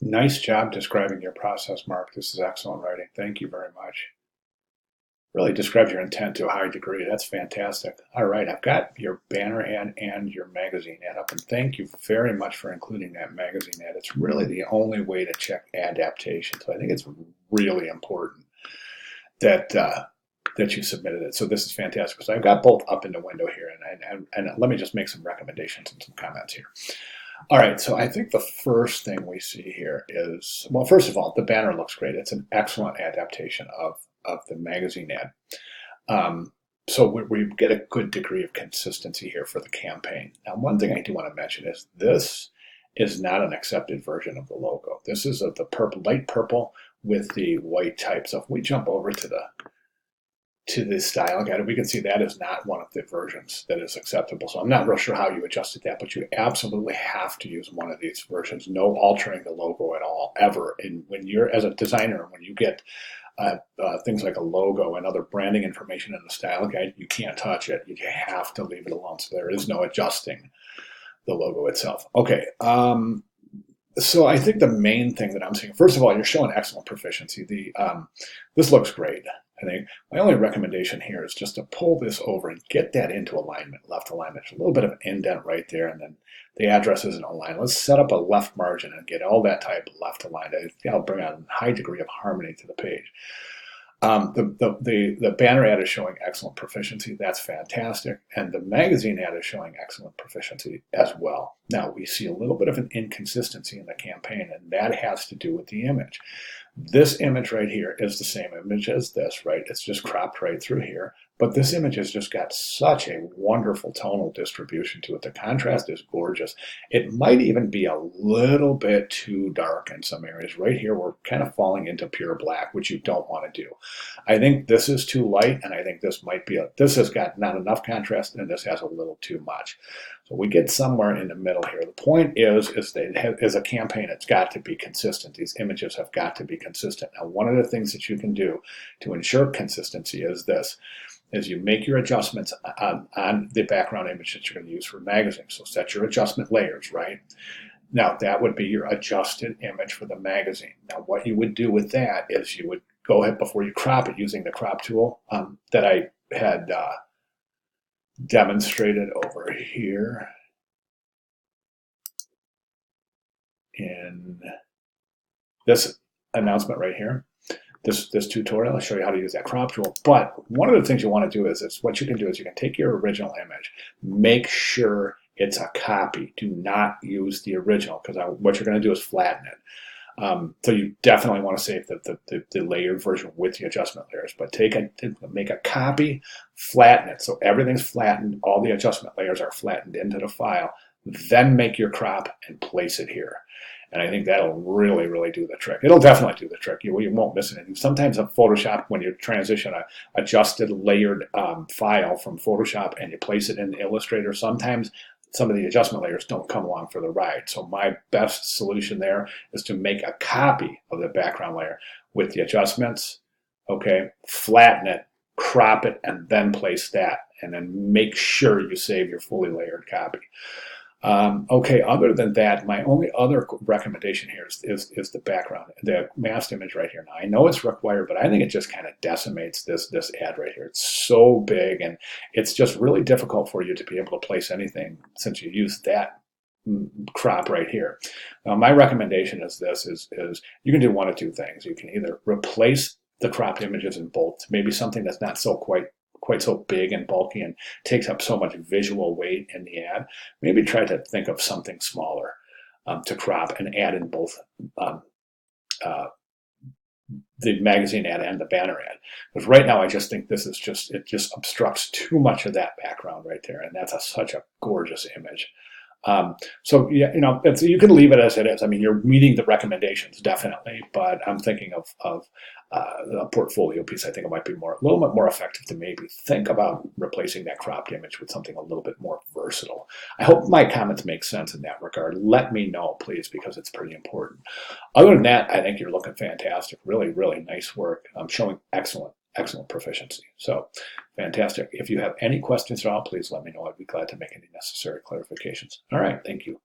Nice job describing your process, Mark. This is excellent writing. Thank you very much. Really describes your intent to a high degree. That's fantastic. All right, I've got your banner ad and your magazine ad up, and thank you very much for including that magazine ad. It's really the only way to check adaptation. So I think it's really important that that you submitted it. So this is fantastic. So I've got both up in the window here, and let me just make some recommendations and some comments here. All right, so I think the first thing we see here is, well, first of all, the banner looks great. It's an excellent adaptation of the magazine ad. So we get a good degree of consistency here for the campaign. Now, one thing I do want to mention is this is not an accepted version of the logo. This is of the purple, light purple with the white type. So if we jump over to the style guide, we can see that is not one of the versions that is acceptable. So I'm not real sure how you adjusted that, but you absolutely have to use one of these versions. No altering the logo at all, ever. And when you're, as a designer, when you get things like a logo and other branding information in the style guide, you can't touch it. You have to leave it alone. So there is no adjusting the logo itself. Okay. So I think the main thing that I'm seeing, first of all, you're showing excellent proficiency. This looks great. I think my only recommendation here is just to pull this over and get that into alignment, left alignment. There's a little bit of an indent right there, and then the address isn't aligned. Let's set up a left margin and get all that type left aligned. I think that'll bring a high degree of harmony to the page. The banner ad is showing excellent proficiency. That's fantastic. And the magazine ad is showing excellent proficiency as well. Now, we see a little bit of an inconsistency in the campaign, and that has to do with the image. This image right here is the same image as this, right? It's just cropped right through here. But this image has just got such a wonderful tonal distribution to it. The contrast is gorgeous. It might even be a little bit too dark in some areas. Right here, we're kind of falling into pure black, which you don't want to do. I think this is too light, and I think this might be this has got not enough contrast, and this has a little too much. So we get somewhere in the middle here. The point is that as a campaign, it's got to be consistent. These images have got to be consistent. Now, one of the things that you can do to ensure consistency is this, is you make your adjustments on the background image that you're going to use for magazine. So set your adjustment layers, right? Now, that would be your adjusted image for the magazine. Now, what you would do with that is you would go ahead before you crop it using the crop tool that I had demonstrated over here in this announcement right here. This tutorial, I'll show you how to use that crop tool. But one of the things you want to do is what you can do is you can take your original image, make sure it's a copy. Do not use the original, because what you're going to do is flatten it. So you definitely want to save the layered version with the adjustment layers, but make a copy, flatten it. So everything's flattened, all the adjustment layers are flattened into the file, then make your crop and place it here. And I think that'll really, really do the trick. It'll definitely do the trick. You won't miss anything. Sometimes in Photoshop, when you transition a adjusted layered file from Photoshop and you place it in Illustrator, sometimes some of the adjustment layers don't come along for the ride. So my best solution there is to make a copy of the background layer with the adjustments, okay, flatten it, crop it, and then place that. And then make sure you save your fully layered copy. Okay, other than that, my only other recommendation here is the background, the masked image right here. Now, I know it's required, but I think it just kind of decimates this ad right here. It's so big, and it's just really difficult for you to be able to place anything since you use that crop right here. Now, my recommendation is you can do one of two things. You can either replace the cropped images in both, maybe something that's not so quite so big and bulky and takes up so much visual weight in the ad. Maybe try to think of something smaller to crop and add in both the magazine ad and the banner ad. Because right now I just think it just obstructs too much of that background right there, and that's such a gorgeous image. So yeah, you can leave it as it is. I mean, you're meeting the recommendations definitely, but I'm thinking of a portfolio piece. I think it might be a little bit more effective to maybe think about replacing that cropped image with something a little bit more versatile. I hope my comments make sense in that regard. Let me know, please, because it's pretty important. Other than that, I think you're looking fantastic. Really, really nice work. I'm showing excellent proficiency. So fantastic. If you have any questions at all, please let me know. I'd be glad to make any necessary clarifications. All right. Thank you.